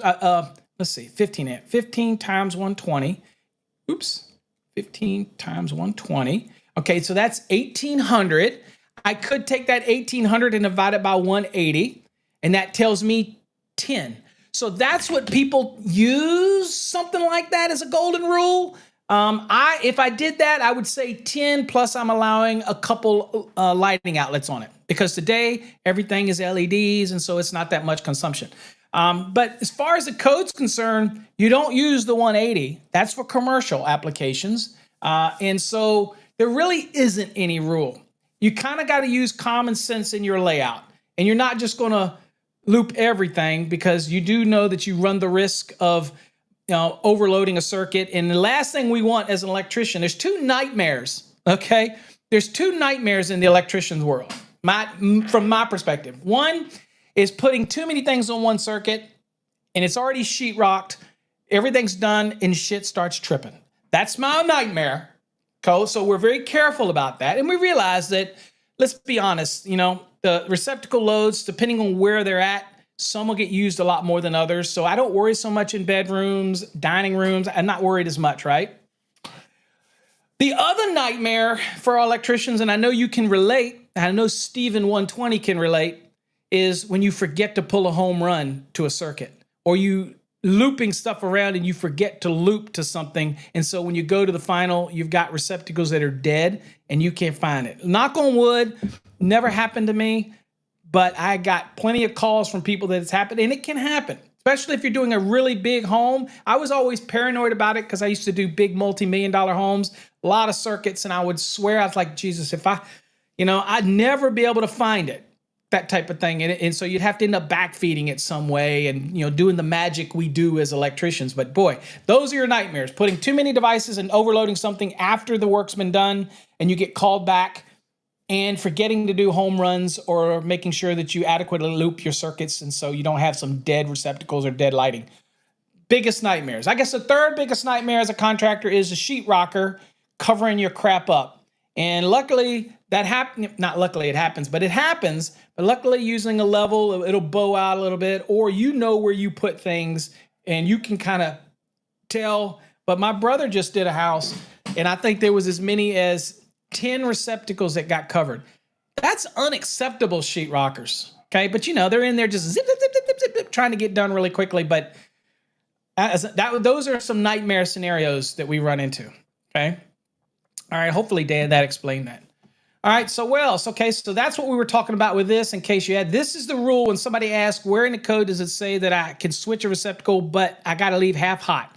15 amp, 15 times 120. Oops, 15 times 120. Okay, so that's 1,800. I could take that 1,800 and divide it by 180, and that tells me 10. So that's what people use, something like that as a golden rule. If I did that, I would say 10 plus I'm allowing a couple lighting outlets on it, because today everything is LEDs and so it's not that much consumption. But as far as the code's concerned, you don't use the 180. That's for commercial applications. And so there really isn't any rule. You kind of got to use common sense in your layout, and you're not just going to loop everything, because you do know that you run the risk of overloading a circuit. And the last thing we want as an electrician, there's 2 nightmares, okay? There's 2 nightmares in the electrician's world, from my perspective. One is putting too many things on one circuit, and it's already sheetrocked, everything's done, and shit starts tripping. That's my nightmare, okay? So we're very careful about that. And we realize that, let's be honest, the receptacle loads, depending on where they're at, some will get used a lot more than others. So I don't worry so much in bedrooms, dining rooms. I'm not worried as much, right? The other nightmare for our electricians, and I know you can relate, and I know Steven 120 can relate, is when you forget to pull a home run to a circuit, or you looping stuff around and you forget to loop to something. And so when you go to the final, you've got receptacles that are dead and you can't find it. Knock on wood, never happened to me. But I got plenty of calls from people that it's happened, and it can happen, especially if you're doing a really big home. I was always paranoid about it because I used to do big multi-million-dollar homes, a lot of circuits, and I would swear, I was like, Jesus, if I'd never be able to find it, that type of thing. And so you'd have to end up backfeeding it some way and, doing the magic we do as electricians. But boy, those are your nightmares, putting too many devices and overloading something after the work's been done, and you get called back, and forgetting to do home runs, or making sure that you adequately loop your circuits, and so you don't have some dead receptacles or dead lighting. Biggest nightmares. I guess the third biggest nightmare as a contractor is a sheet rocker covering your crap up. And luckily that happens, not luckily it happens, but it happens. But luckily, using a level, it'll bow out a little bit, or where you put things and you can kind of tell. But my brother just did a house, and I think there was as many as 10 receptacles that got covered. That's unacceptable, sheet rockers. Okay, but they're in there just zip, zip, zip, zip, zip, zip, trying to get done really quickly. But those are some nightmare scenarios that we run into. Okay, all right. Hopefully, Dan, that explained that. All right, so what else? Okay, so that's what we were talking about with this. In case you had, this is the rule when somebody asks, where in the code does it say that I can switch a receptacle, but I got to leave half hot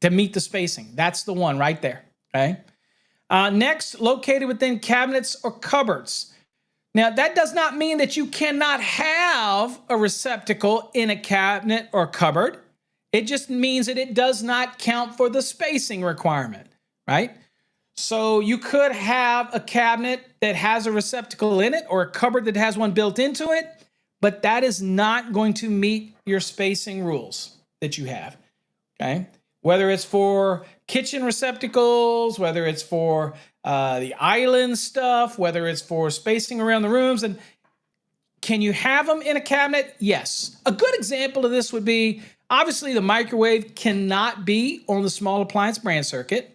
to meet the spacing? That's the one right there. Okay. Next, located within cabinets or cupboards. Now, that does not mean that you cannot have a receptacle in a cabinet or cupboard. It just means that it does not count for the spacing requirement, right? So you could have a cabinet that has a receptacle in it or a cupboard that has one built into it, but that is not going to meet your spacing rules that you have, okay? Whether it's for kitchen receptacles, whether it's for the island stuff, whether it's for spacing around the rooms. And can you have them in a cabinet? Yes. A good example of this would be, obviously the microwave cannot be on the small appliance brand circuit.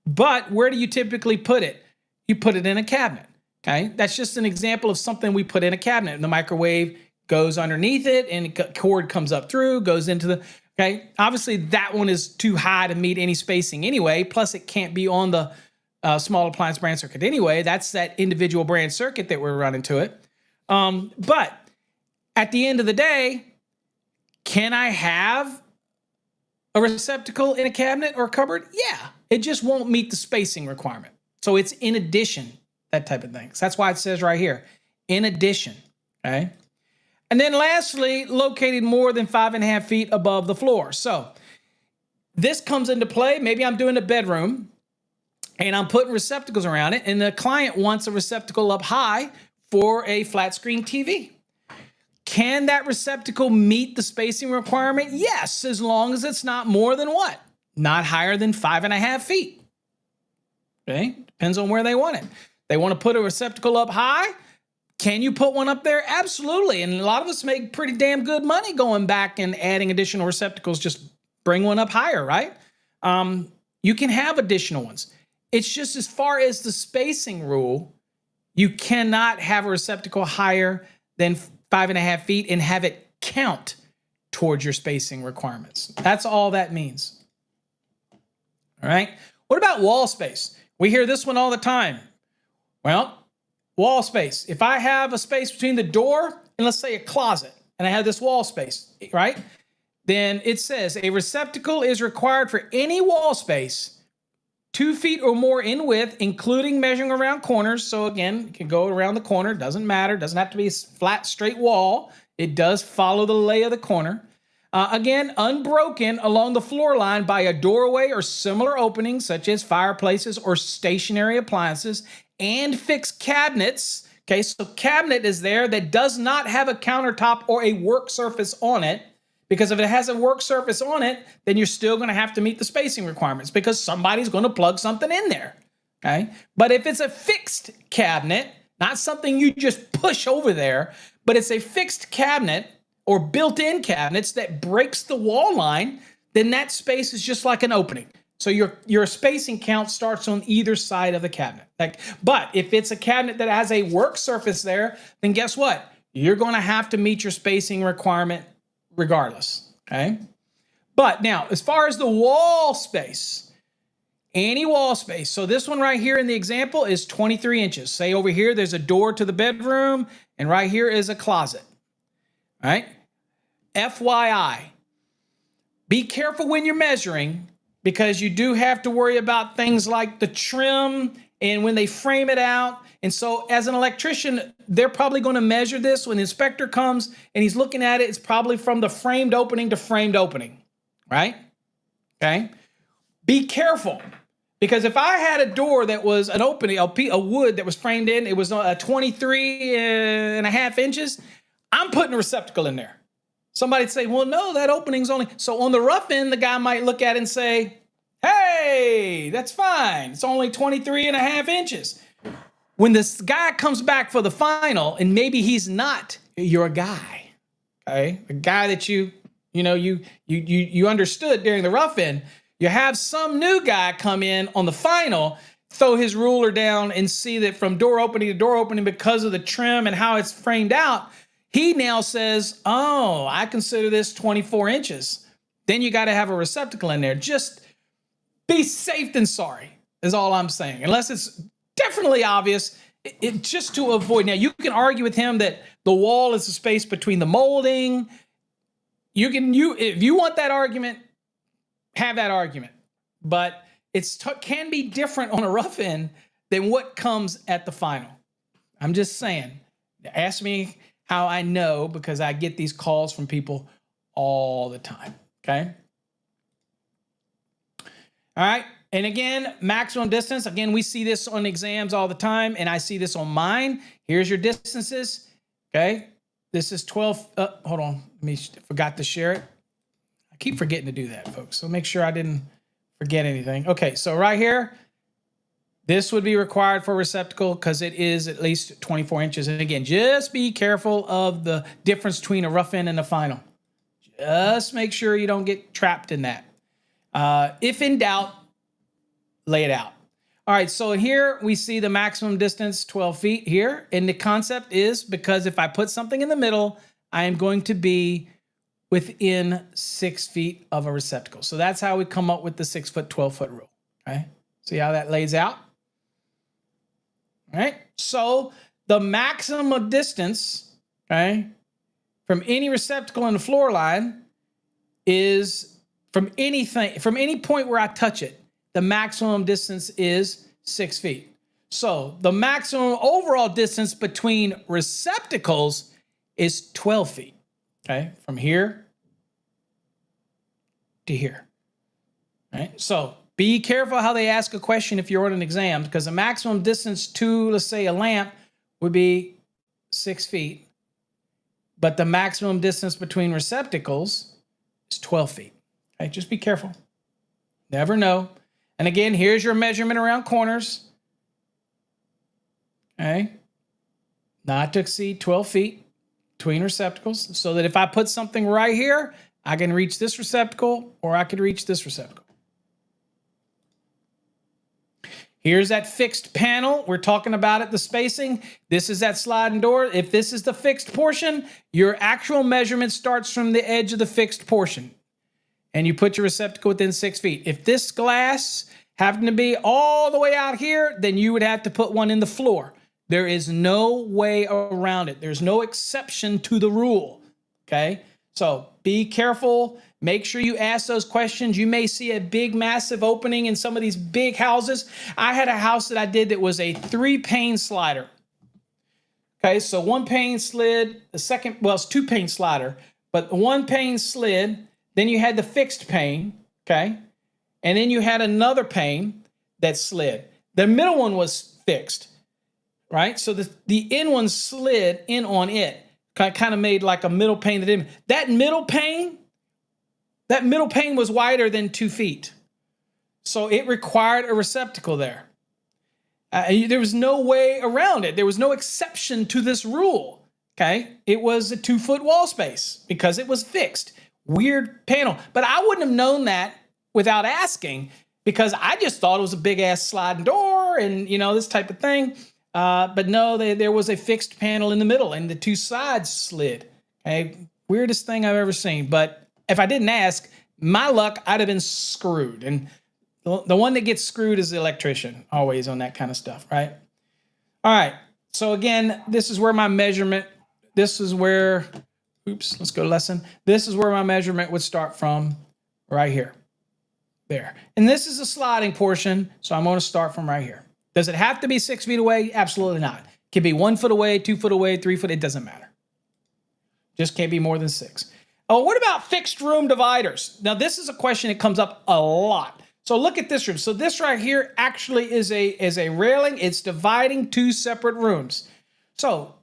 But where do you typically put it? You put it in a cabinet, okay? That's just an example of something we put in a cabinet. And the microwave goes underneath it and the cord comes up through, goes into the, okay? Obviously, that one is too high to meet any spacing anyway. Plus, it can't be on the small appliance brand circuit anyway. That's that individual brand circuit that we're running to it. But at the end of the day, can I have a receptacle in a cabinet or a cupboard? Yeah. It just won't meet the spacing requirement. So it's in addition, that type of thing. So that's why it says right here, in addition, okay? And then lastly, located more than 5.5 feet above the floor. So this comes into play. Maybe I'm doing a bedroom and I'm putting receptacles around it, and the client wants a receptacle up high for a flat screen TV. Can that receptacle meet the spacing requirement? Yes, as long as it's not more than what? Not higher than 5.5 feet. Okay, depends on where they want it. They want to put a receptacle up high. Can you put one up there? Absolutely. And a lot of us make pretty damn good money going back and adding additional receptacles. Just bring one up higher, right? You can have additional ones. It's just as far as the spacing rule, you cannot have a receptacle higher than 5.5 feet and have it count towards your spacing requirements. That's all that means. All right. What about wall space? We hear this one all the time. Well, wall space. If I have a space between the door and let's say a closet, and I have this wall space, right? Then it says a receptacle is required for any wall space 2 feet or more in width, including measuring around corners. So again, it can go around the corner. Doesn't matter. Doesn't have to be a flat, straight wall. It does follow the lay of the corner. Again, unbroken along the floor line by a doorway or similar openings, such as fireplaces or stationary appliances, and fixed cabinets. Okay, so cabinet is there that does not have a countertop or a work surface on it, because if it has a work surface on it, then you're still going to have to meet the spacing requirements because somebody's going to plug something in there. Okay, but if it's a fixed cabinet, not something you just push over there, but it's a fixed cabinet or built-in cabinets that breaks the wall line, then that space is just like an opening. So your spacing count starts on either side of the cabinet. But if it's a cabinet that has a work surface there, then guess what? You're going to have to meet your spacing requirement regardless, okay? But now, as far as the wall space, any wall space, so this one right here in the example is 23 inches. Say over here, there's a door to the bedroom, and right here is a closet. All right. FYI, be careful when you're measuring because you do have to worry about things like the trim and when they frame it out. And so as an electrician, they're probably going to measure this when the inspector comes and he's looking at it. It's probably from the framed opening to framed opening, right? Okay. Be careful because if I had a door that was an opening, a wood that was framed in, it was 23.5 inches. I'm putting a receptacle in there. Somebody'd say, well, no, that opening's only... So on the rough end, the guy might look at it and say, hey, that's fine. It's only 23.5 inches. When this guy comes back for the final, and maybe he's not your guy, okay? A guy that you understood during the rough end, you have some new guy come in on the final, throw his ruler down and see that from door opening to door opening because of the trim and how it's framed out, he now says, oh, I consider this 24 inches. Then you got to have a receptacle in there. Just be safe than sorry is all I'm saying. Unless it's definitely obvious It just to avoid. Now, you can argue with him that the wall is the space between the molding. If you want that argument, have that argument. But can be different on a rough end than what comes at the final. I'm just saying. Ask me how I know, because I get these calls from people all the time. Okay. All right. And again, maximum distance. Again, we see this on exams all the time, and I see this on mine. Here's your distances. Okay. This is 12. Hold on. Forgot to share it. I keep forgetting to do that, folks. So make sure I didn't forget anything. Okay. So right here, this would be required for receptacle because it is at least 24 inches. And again, just be careful of the difference between a rough end and a final. Just make sure you don't get trapped in that. If in doubt, lay it out. All right, so here we see the maximum distance, 12 feet here. And the concept is because if I put something in the middle, I am going to be within 6 feet of a receptacle. So that's how we come up with the 6 foot, 12 foot rule. Okay, see how that lays out? All right, so the maximum distance, okay, from any receptacle in the floor line is from any point where I touch it, the maximum distance is 6 feet. So the maximum overall distance between receptacles is 12 feet, okay, from here to here. All right, so be careful how they ask a question if you're on an exam, because the maximum distance to, let's say, a lamp would be 6 feet, but the maximum distance between receptacles is 12 feet. Okay, just be careful. Never know. And again, here's your measurement around corners. Okay, not to exceed 12 feet between receptacles, so that if I put something right here, I can reach this receptacle or I could reach this receptacle. Here's that fixed panel. We're talking about it, the spacing. This is that sliding door. If this is the fixed portion, your actual measurement starts from the edge of the fixed portion. And you put your receptacle within 6 feet. If this glass happened to be all the way out here, then you would have to put one in the floor. There is no way around it. There's no exception to the rule. Okay? So be careful. Make sure you ask those questions. You may see a big, massive opening in some of these big houses. I had a house that I did that was a 3-pane slider. Okay, so 1 pane slid, the second, well, it's 2-pane slider, but 1 pane slid, then you had the fixed pane, okay? And then you had another pane that slid. The middle one was fixed, right? So the end one slid in on it. Kind of made like a middle pane. That middle pane was wider than 2 feet. So it required a receptacle there. There was no way around it. There was no exception to this rule, okay? It was a 2-foot wall space because it was fixed. Weird panel. But I wouldn't have known that without asking, because I just thought it was a big-ass sliding door and, you know, this type of thing. But no, there was a fixed panel in the middle and the 2 sides slid. Okay, weirdest thing I've ever seen. But if I didn't ask, my luck, I'd have been screwed. And the one that gets screwed is the electrician, always on that kind of stuff, right? All right, so again, this is where my measurement, this is where, oops, let's go to lesson. This is where my measurement would start from, right here, there. And this is a sliding portion, so I'm gonna start from right here. Does it have to be 6 feet away? Absolutely not. It can be 1 foot away, 2 foot away, 3 foot, it doesn't matter. Just can't be more than 6. Oh, what about fixed room dividers? Now, this is a question that comes up a lot. So look at this room. So this right here actually is a railing. It's dividing 2 separate rooms. So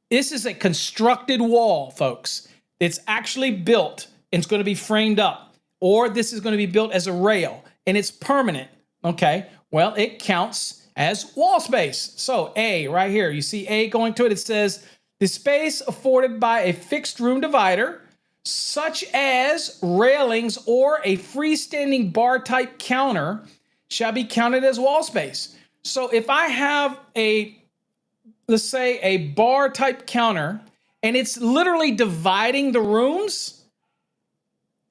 this is a constructed wall, folks. It's actually built and it's going to be framed up. Or this is going to be built as a rail and it's permanent, okay? Well, it counts as wall space. So A right here, you see A going to it. It says the space afforded by a fixed room divider, such as railings or a freestanding bar type counter, shall be counted as wall space. So if I have let's say a bar type counter and it's literally dividing the rooms,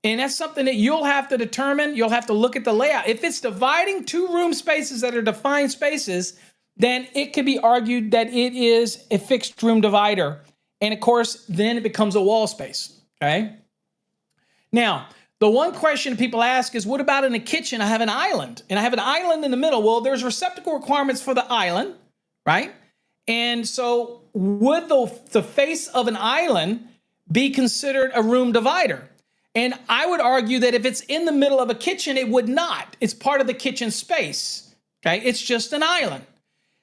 and that's something that you'll have to determine. You'll have to look at the layout. If it's dividing 2 room spaces that are defined spaces, then it could be argued that it is a fixed room divider. And of course, then it becomes a wall space, okay? Now, the one question people ask is, what about in the kitchen? I have an island, and I have an island in the middle. Well, there's receptacle requirements for the island, right? And so would the face of an island be considered a room divider? And I would argue that if it's in the middle of a kitchen, it would not. It's part of the kitchen space, okay? It's just an island.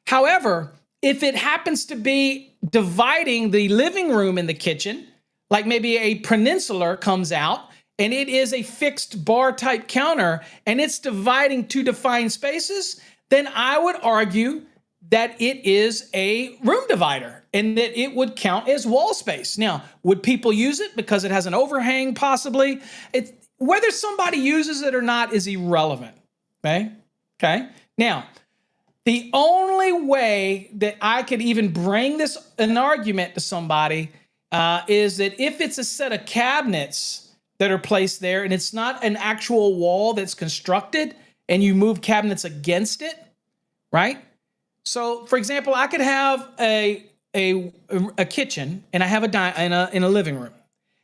However, if it happens to be dividing the living room and the kitchen, like maybe a peninsular comes out and it is a fixed bar type counter and it's dividing two defined spaces, then I would argue that it is a room divider and that it would count as wall space. Now, would people use it because it has an overhang possibly? Whether somebody uses it or not is irrelevant, okay? Now, the only way that I could even bring an argument to somebody is that if it's a set of cabinets that are placed there and it's not an actual wall that's constructed and you move cabinets against it, right? So, for example, I could have a kitchen and I have in a living room,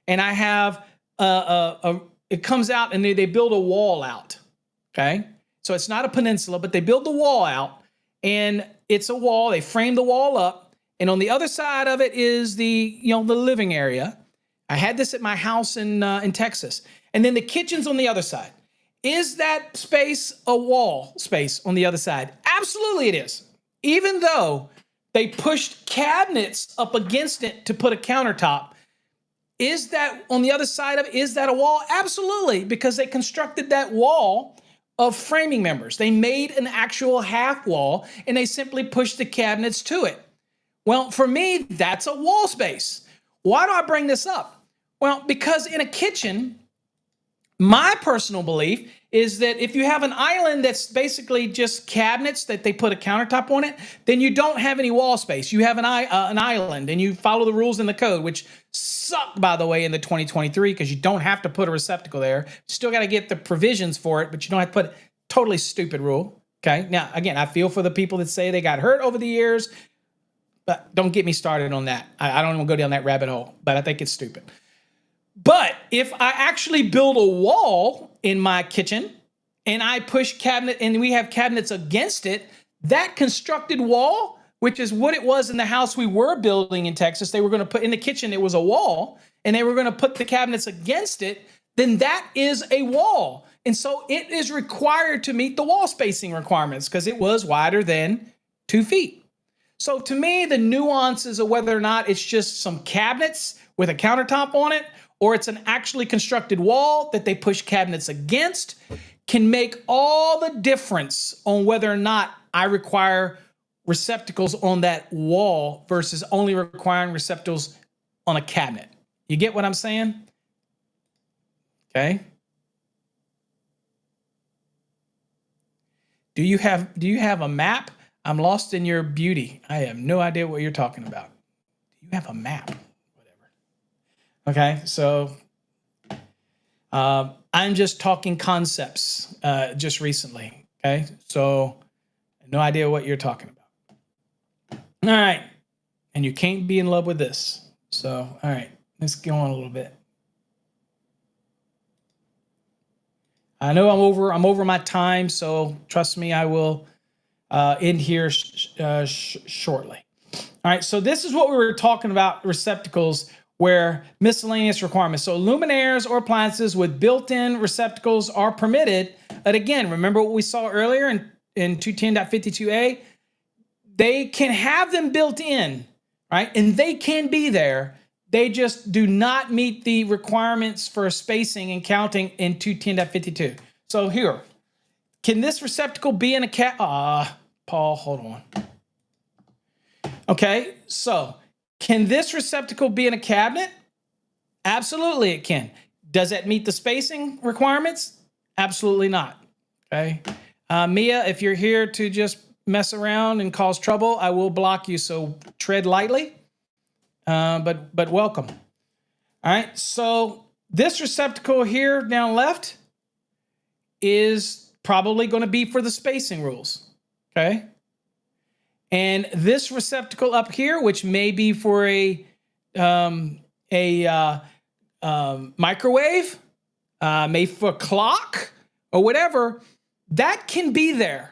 and I have it comes out and they build a wall out. Okay, so it's not a peninsula, but they build the wall out, and it's a wall. They frame the wall up, and on the other side of it is the living area. I had this at my house in Texas, and then the kitchen's on the other side. Is that space a wall space on the other side? Absolutely, it is. Even though they pushed cabinets up against it to put a countertop, is that on the other side of it, is that a wall? Absolutely, because they constructed that wall of framing members. They made an actual half wall and they simply pushed the cabinets to it. Well, for me, that's a wall space. Why do I bring this up? Well, because in a kitchen, my personal belief is that if you have an island that's basically just cabinets that they put a countertop on it, then you don't have any wall space. You have an island and you follow the rules in the code, which suck, by the way, in the 2023, because you don't have to put a receptacle there. You still got to get the provisions for it, but you don't have to put totally stupid rule. Okay. Now, again, I feel for the people that say they got hurt over the years, but don't get me started on that. I don't want to go down that rabbit hole, but I think it's stupid. But if I actually build a wall in my kitchen and I push cabinet and we have cabinets against it, that constructed wall, which is what it was in the house we were building in Texas, they were going to put in the kitchen, it was a wall, and they were going to put the cabinets against it, then that is a wall. And so it is required to meet the wall spacing requirements because it was wider than 2 feet. So to me, the nuances of whether or not it's just some cabinets with a countertop on it, or it's an actually constructed wall that they push cabinets against, can make all the difference on whether or not I require receptacles on that wall versus only requiring receptacles on a cabinet. You get what I'm saying? Okay. Do you have a map? I'm lost in your beauty. I have no idea what you're talking about. Do you have a map? Okay, so I'm just talking concepts just recently, okay? So no idea what you're talking about. All right, and you can't be in love with this. So, all right, let's go on a little bit. I know I'm over my time, so trust me, I will end here shortly. All right, so this is what we were talking about, receptacles, where miscellaneous requirements. So luminaires or appliances with built-in receptacles are permitted. But again, remember what we saw earlier in 210.52a? They can have them built in, right? And they can be there. They just do not meet the requirements for spacing and counting in 210.52. So here, can this receptacle be in a Paul, hold on. Okay, so can this receptacle be in a cabinet? Absolutely it can. Does that meet the spacing requirements? Absolutely not. Okay. Mia, if you're here to just mess around and cause trouble, I will block you, so tread lightly. But welcome. All right, so this receptacle here down left is probably going to be for the spacing rules. Okay. And this receptacle up here, which may be for a microwave, maybe for a clock or whatever, that can be there.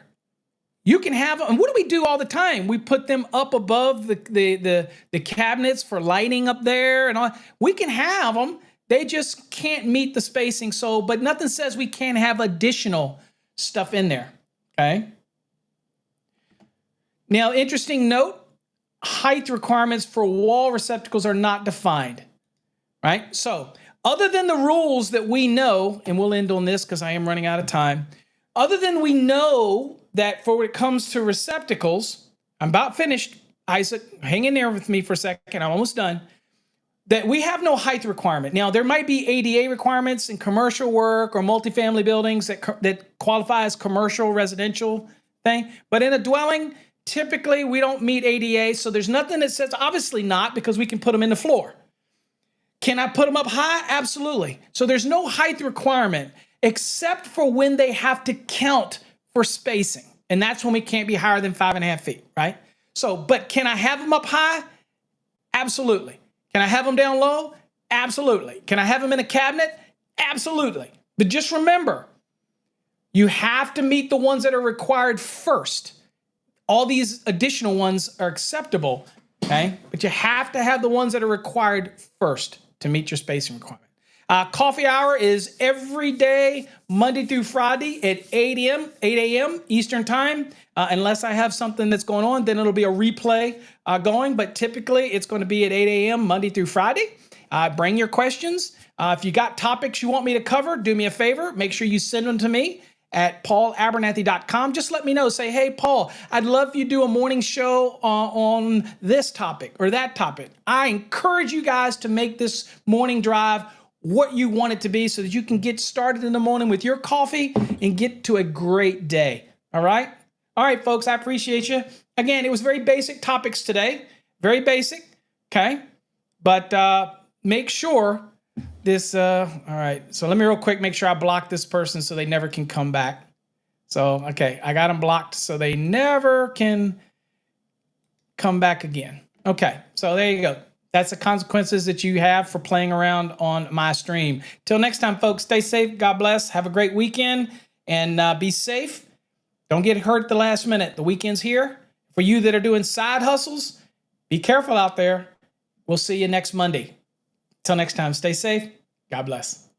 You can have them. And what do we do all the time? We put them up above the cabinets for lighting up there and all. We can have them. They just can't meet the spacing. So, but nothing says we can't have additional stuff in there. Okay. Now, interesting note, height requirements for wall receptacles are not defined, right? So other than the rules that we know, and we'll end on this because I am running out of time, other than we know that for when it comes to receptacles, I'm about finished, Isaac, hang in there with me for a second, I'm almost done, that we have no height requirement. Now, there might be ADA requirements in commercial work or multifamily buildings that qualify as commercial residential thing, but in a dwelling, typically we don't meet ADA, so there's nothing that says, obviously not, because we can put them in the floor. Can I put them up high? Absolutely. So there's no height requirement, except for when they have to count for spacing. And that's when we can't be higher than 5.5 feet, right? So, but can I have them up high? Absolutely. Can I have them down low? Absolutely. Can I have them in a cabinet? Absolutely. But just remember, you have to meet the ones that are required first. All these additional ones are acceptable, okay? But you have to have the ones that are required first to meet your spacing requirement. Coffee hour is every day, Monday through Friday at 8 a.m. Eastern time. Unless I have something that's going on, then it'll be a replay going. But typically, it's going to be at 8 a.m. Monday through Friday. Bring your questions. If you got topics you want me to cover, do me a favor. Make sure you send them to me at paulabernathy.com. Just let me know. Say, hey, Paul, I'd love you to do a morning show on this topic or that topic. I encourage you guys to make this morning drive what you want it to be so that you can get started in the morning with your coffee and get to a great day. All right? All right, folks, I appreciate you. Again, it was very basic topics today. Very basic, okay? But make sure this, all right. So let me real quick make sure I block this person so they never can come back. So, okay, I got them blocked so they never can come back again. Okay, so there you go. That's the consequences that you have for playing around on my stream. Till next time, folks, stay safe. God bless. Have a great weekend and be safe. Don't get hurt at the last minute. The weekend's here. For you that are doing side hustles, be careful out there. We'll see you next Monday. Till next time, stay safe. God bless.